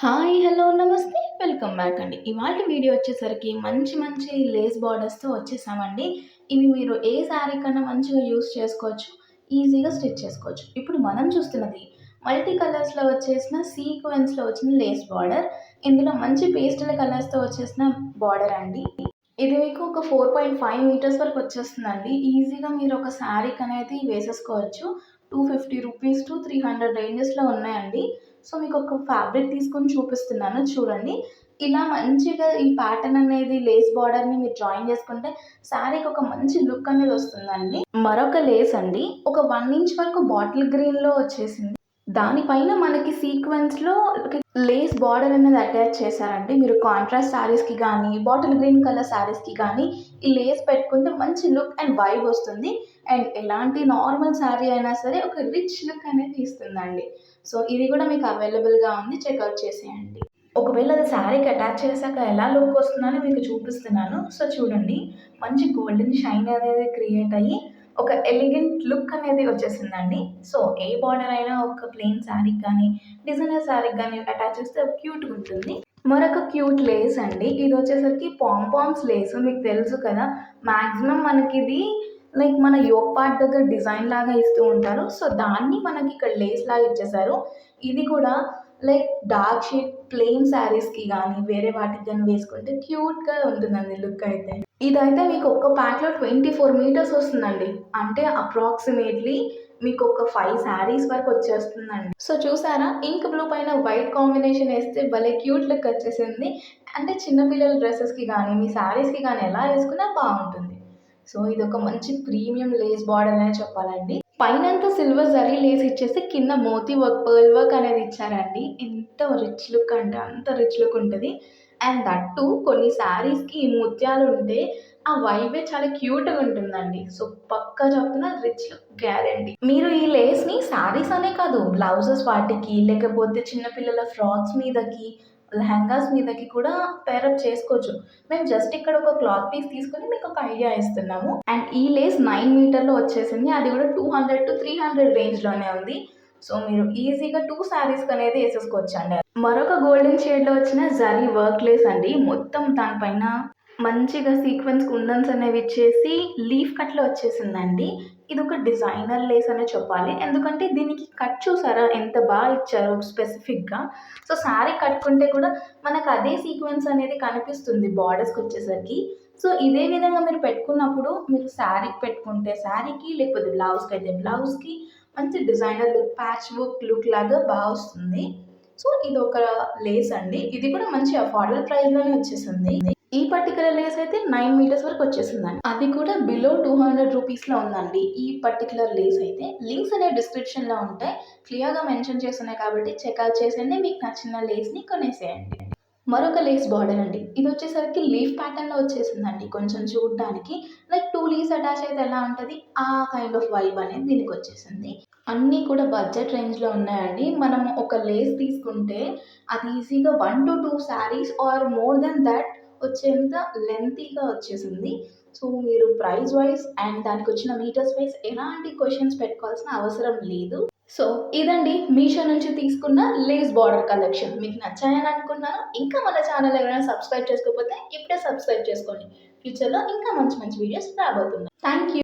Hi! Hello! నమస్తే. Welcome back అండి. ఇవాల్టి వీడియో వచ్చేసరికి మంచి మంచి లేస్ బోర్డర్స్‌తో వచ్చేసామండి. ఇవి మీరు ఏ శారీ కన్నా మంచిగా యూజ్ చేసుకోవచ్చు. ఈజీగా స్టిచ్ చేసుకోవచ్చు. ఇప్పుడు మనం చూస్తున్నది మల్టీ కలర్స్‌లో వచ్చేసిన సీక్వెన్స్‌లో వచ్చిన లేస్ బోర్డర్. ఇందులో మంచి పేస్టల్ కలర్స్‌తో వచ్చేసిన బోర్డర్ అండి. ఇది మీకు ఒక 4.5 మీటర్స్ వరకు వచ్చేస్తుందండి. ఈజీగా మీరు ఒక శారీకనేది వేసేసుకోవచ్చు. 250 రూపీస్ టు 300 రేంజెస్‌లో ఉన్నాయండి. సో, మీకొక ఫ్యాబ్రిక్ తీసుకొని చూపిస్తున్నాను చూడండి. ఇలా మంచిగా ఈ ప్యాటర్న్ అనేది లేస్ బోర్డర్‌ని మీరు జాయిన్ చేసుకుంటే శారీకి ఒక మంచి లుక్ అనేది వస్తుందండి. మరొక లేస్ అండి. ఒక 1 ఇంచ్ వరకు బాటిల్ గ్రీన్‌లో వచ్చేసింది. దానిపైన మనకి సీక్వెన్స్‌లో లేస్ బార్డర్ అనేది అటాచ్ చేశారండి. మీరు కాంట్రాస్ట్ శారీస్‌కి గానీ, బాటిల్ గ్రీన్ కలర్ శారీస్‌కి గానీ, ఈ లేస్ పెట్టుకుంటే మంచి లుక్ అండ్ వైబ్ వస్తుంది. అండ్ ఎలాంటి నార్మల్ శారీ అయినా సరే ఒక రిచ్ లుక్ అనేది ఇస్తుందండి. సో, ఇది కూడా మీకు అవైలబుల్‌గా ఉంది. చెక్‌ఔట్ చేసేయండి. ఒకవేళ అది శారీకి అటాచ్ చేశాక ఎలా లుక్ వస్తుందని మీకు చూపిస్తున్నాను. సో, చూడండి. మంచి గోల్డెన్ షైన్ అనేది క్రియేట్ అయ్యి ఒక ఎలిగెంట్ లుక్ అనేది వచ్చేసిందండి. సో, ఏ బార్డర్ అయినా ఒక ప్లెయిన్ శారీకి గానీ, డిజైనర్ శారీకి గానీ అటాచ్ చేస్తే క్యూట్‌గా ఉంటుంది. మరొక క్యూట్ లేస్ అండి. ఇదొచ్చేసరికి పాంపామ్స్ లేస్ మీకు తెలుసు కదా! మాక్సిమం మనకిది లైక్ మన యోక్ పార్ట్ దగ్గర డిజైన్ లాగా ఇస్తూ ఉంటారు. సో, దాన్ని మనకి ఇక్కడ లేస్ లాగా ఇచ్చేసారు. ఇది కూడా లైక్ డార్క్ షేడ్ ప్లెయిన్ శారీస్‌కి గానీ, వేరే వాటికి గానీ వేసుకుంటే క్యూట్‌గా ఉంటుందండి లుక్ అయితే. ఇదైతే మీకు ఒక్క ప్యాక్‌లో 24 మీటర్స్ వస్తుందండి. అంటే అప్రాక్సిమేట్‌లీ మీకు ఒక 5 శారీస్ వరకు వచ్చేస్తుందండి. సో, చూసారా? ఇంక్ బ్లూ పైన వైట్ కాంబినేషన్ ఏస్తే భలే క్యూట్ లుక్ వచ్చేసింది. అంటే చిన్న పిల్లల డ్రెసెస్‌కి గానీ, మీ శారీస్‌కి గానీ ఎలా వేసుకున్నా బావుంటుంది. సో, ఇదొక మంచి ప్రీమియం లేస్ బార్డర్ అనే చెప్పాలండి. పైనంతా సిల్వర్ జరీ లేస్ ఇచ్చేసి కింద మోతీ వర్క్, పర్ల్ వర్క్ అనేది ఇచ్చారండి. ఎంత రిచ్ లుక్ అంటే అంత రిచ్ లుక్ ఉంటది. అండ్ దట్ టూ కొన్ని శారీస్‌కి ముత్యాలు ఉంటే ఆ వైబే చాలా క్యూట్‌గా ఉంటుందండి. సో, పక్కా చెప్తున్నా రిచ్ లుక్ గ్యారంటీ. మీరు ఈ లేస్‌ని శారీస్ అనే కాదు బ్లౌజెస్ వాటికి లేకపోతే చిన్న పిల్లల ఫ్రాక్స్ మీదకి, లెహెంగాస్ మీదకి కూడా పేరప్ చేసుకోవచ్చు. మేము జస్ట్ ఇక్కడ ఒక క్లాత్ పీస్ తీసుకొని మీకు ఒక ఐడియా ఇస్తున్నాము. అండ్ ఈ లేస్ 9 మీటర్‌లో వచ్చేసింది. అది కూడా 200-300 రేంజ్‌లోనే ఉంది. సో, మీరు ఈజీగా 2 శారీస్‌కనేది ఏసేసుకోవచ్చండి. మరొక గోల్డెన్ షేడ్‌లో వచ్చిన జరీ వర్క్ లేస్ అండి. మొత్తం దానిపైన మంచిగా సీక్వెన్స్ కుందన్స్ అనేవి ఇచ్చేసి లీఫ్ కట్‌లో వచ్చేసిందండి. ఇదొక డిజైనర్ లేస్ అనే చెప్పాలి. ఎందుకంటే దీనికి కట్ చూసారా ఎంత ఇచ్చారో స్పెసిఫిక్‌గా. సో, శారీ కట్టుకుంటే కూడా మనకు అదే సీక్వెన్స్ అనేది కనిపిస్తుంది బార్డర్స్‌కొచ్చేసరికి. సో, ఇదే విధంగా మీరు పెట్టుకున్నప్పుడు మీరు శారీకి పెట్టుకుంటే శారీకి, లేకపోతే బ్లౌజ్‌కైతే బ్లౌజ్‌కి మంచి designer look, patch work look లాగా వస్తుంది. సో, ఇదొక లేస్ అండి. ఇది కూడా మంచి అఫోర్డబుల్ ప్రైస్‌లోనే వచ్చేసింది. ఈ పర్టిక్యులర్ లేస్ అయితే 9 మీటర్స్ వరకు వచ్చేసిందండి. అది కూడా బిలో 200 రూపీస్‌లో ఉందండి. ఈ పర్టిక్యులర్ లేస్ అయితే. లింక్స్ అనేవి డిస్క్రిప్షన్‌లో ఉంటాయి. క్లియర్‌గా మెన్షన్ చేసున్నాయి కాబట్టి చెక్‌ఔట్ చేసేయండి. మీకు నచ్చిన లేస్‌ని కొనేసేయండి. మరొక లేస్ బార్డర్ అండి. ఇదొచ్చేసరికి లీఫ్ ప్యాటర్న్‌లో వచ్చేసిందండి. కొంచెం చూడ్డానికి లైక్ 2 లీవ్స్ అటాచ్ అయితే ఎలా ఉంటది? ఆ కైండ్ ఆఫ్ వైబ్ అనేది దీనికొచ్చేసింది. అన్నీ కూడా బడ్జెట్ రేంజ్‌లో ఉన్నాయండి. మనం ఒక లేస్ తీసుకుంటే అది ఈజీగా 1-2 saris or more than that వచ్చేంత లెంతీగా వచ్చేసింది. సో, మీరు ప్రైస్ వైస్ అండ్ దానికొచ్చిన మీటర్స్ వైస్ ఎలాంటి క్వెషన్స్ పెట్టుకోవాల్సిన అవసరం లేదు. సో, ఇదండి మీషో నుంచి తీసుకున్న లేస్ బార్డర్ కలెక్షన్. మీకు నచ్చాయని అనుకుంటున్నాను. ఇంకా మన ఛానల్ ఎవరైనా సబ్స్క్రైబ్ చేసుకోకపోతే ఇప్పుడే సబ్స్క్రైబ్ చేసుకోండి. ఫ్యూచర్‌లో ఇంకా మంచి మంచి వీడియోస్ రాబోతున్నాయి. Thank you.